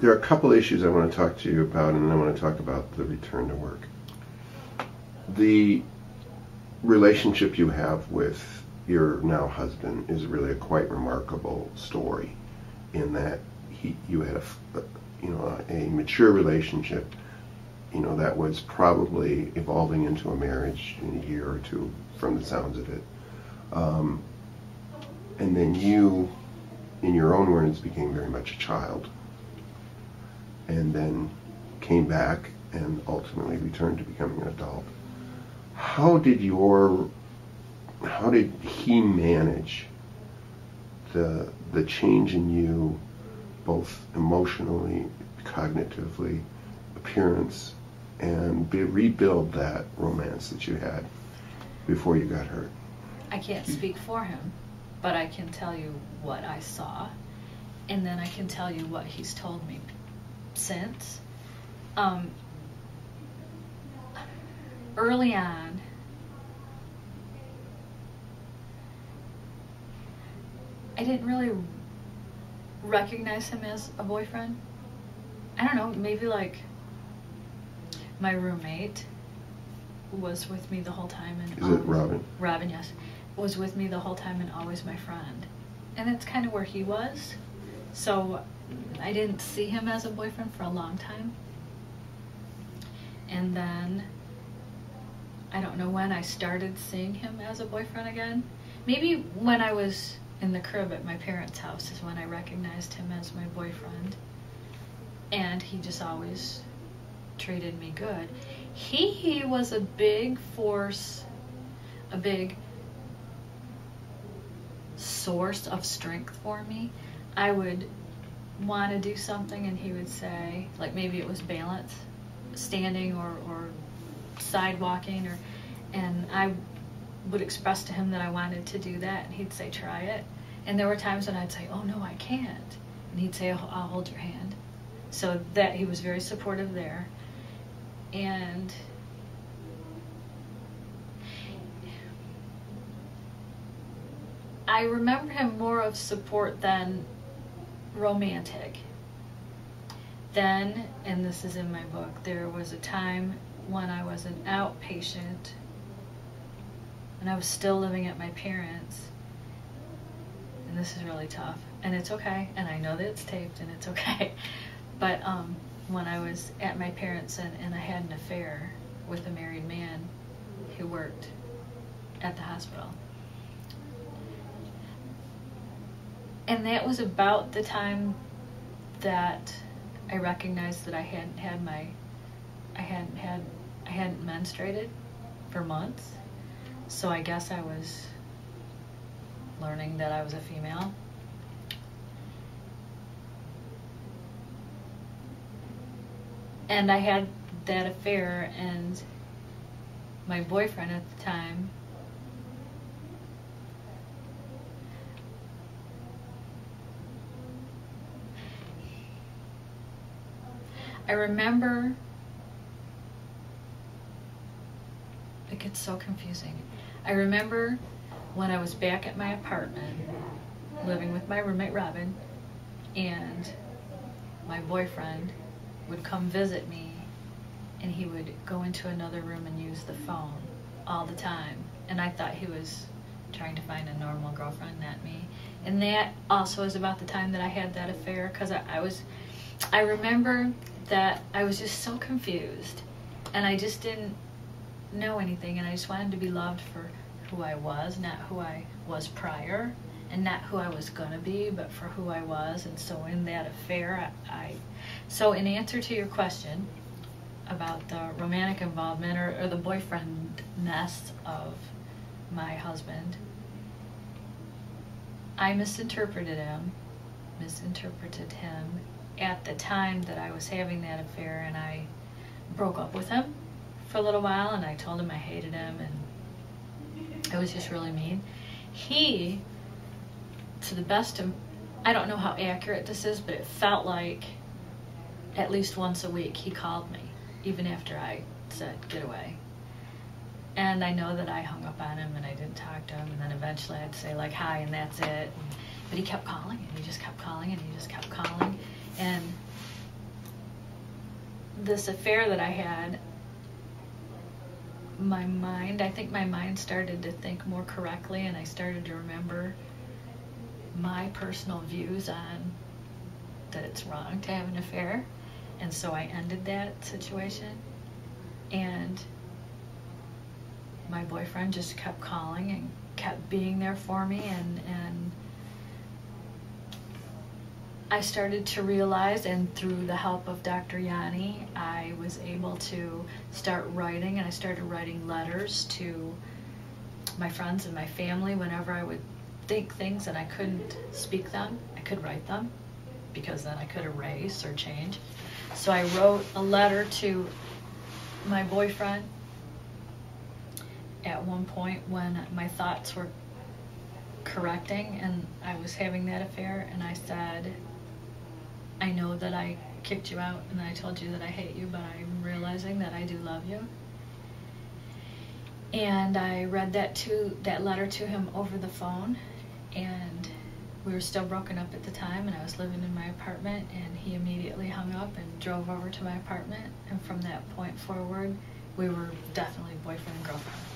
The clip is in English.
There are a couple issues I want to talk to you about, and I want to talk about the return to work. The relationship you have with your now husband is really a quite remarkable story, in that you had a mature relationship, that was probably evolving into a marriage in a year or two, from the sounds of it. And then you, in your own words, became very much a child, and then came back and ultimately returned to becoming an adult. How did he manage the change in you, both emotionally, cognitively, appearance, and rebuild that romance that you had before you got hurt? I can't speak for him, but I can tell you what I saw, and then I can tell you what he's told me since. Early on, I didn't really recognize him as a boyfriend. I don't know, maybe like my roommate was with me the whole time. And is it Robin? Robin, yes. Was with me the whole time and always my friend. And that's kind of where he was. So I didn't see him as a boyfriend for a long time. And then I don't know when I started seeing him as a boyfriend again. Maybe when I was in the crib at my parents' house is when I recognized him as my boyfriend. And he just always treated me good. He was a big force, a big source of strength for me. I would want to do something and he would say, like maybe it was balance, standing or sidewalking, and I would express to him that I wanted to do that, and he'd say, try it. And there were times when I'd say, oh no, I can't. And he'd say, I'll hold your hand. So that he was very supportive there. And I remember him more of support than romantic. Then, and this is in my book, there was a time when I was an outpatient and I was still living at my parents', and this is really tough, and it's okay, and I know that it's taped and it's okay, but when I was at my parents' and I had an affair with a married man who worked at the hospital. And that was about the time that I recognized that I hadn't menstruated for months. So I guess I was learning that I was a female. And I had that affair, and my boyfriend at the time I remember, it gets so confusing. I remember when I was back at my apartment, living with my roommate Robin, and my boyfriend would come visit me, and he would go into another room and use the phone all the time. And I thought he was trying to find a normal girlfriend, not me. And that also is about the time that I had that affair, because I remember that I was just so confused, and I just didn't know anything, and I just wanted to be loved for who I was, not who I was prior, and not who I was gonna be, but for who I was. And so in that affair, so in answer to your question about the romantic involvement or the boyfriendness of my husband, I misinterpreted him at the time that I was having that affair, and I broke up with him for a little while, and I told him I hated him, and it was just really mean. He, to the best of, I don't know how accurate this is, but it felt like at least once a week he called me, even after I said, get away. And I know that I hung up on him and I didn't talk to him, and then eventually I'd say like, hi, and that's it. But he kept calling, and he just kept calling, and he just kept calling. And this affair that I had, I think my mind started to think more correctly, and I started to remember my personal views on that it's wrong to have an affair. And so I ended that situation. And my boyfriend just kept calling and kept being there for me, and I started to realize, and through the help of Dr. Yanni, I was able to start writing, and I started writing letters to my friends and my family. Whenever I would think things and I couldn't speak them, I could write them, because then I could erase or change. So I wrote a letter to my boyfriend at one point when my thoughts were correcting and I was having that affair, and I said, I know that I kicked you out and I told you that I hate you, but I'm realizing that I do love you. And I read that letter to him over the phone, and we were still broken up at the time, and I was living in my apartment, and he immediately hung up and drove over to my apartment, and from that point forward, we were definitely boyfriend and girlfriend.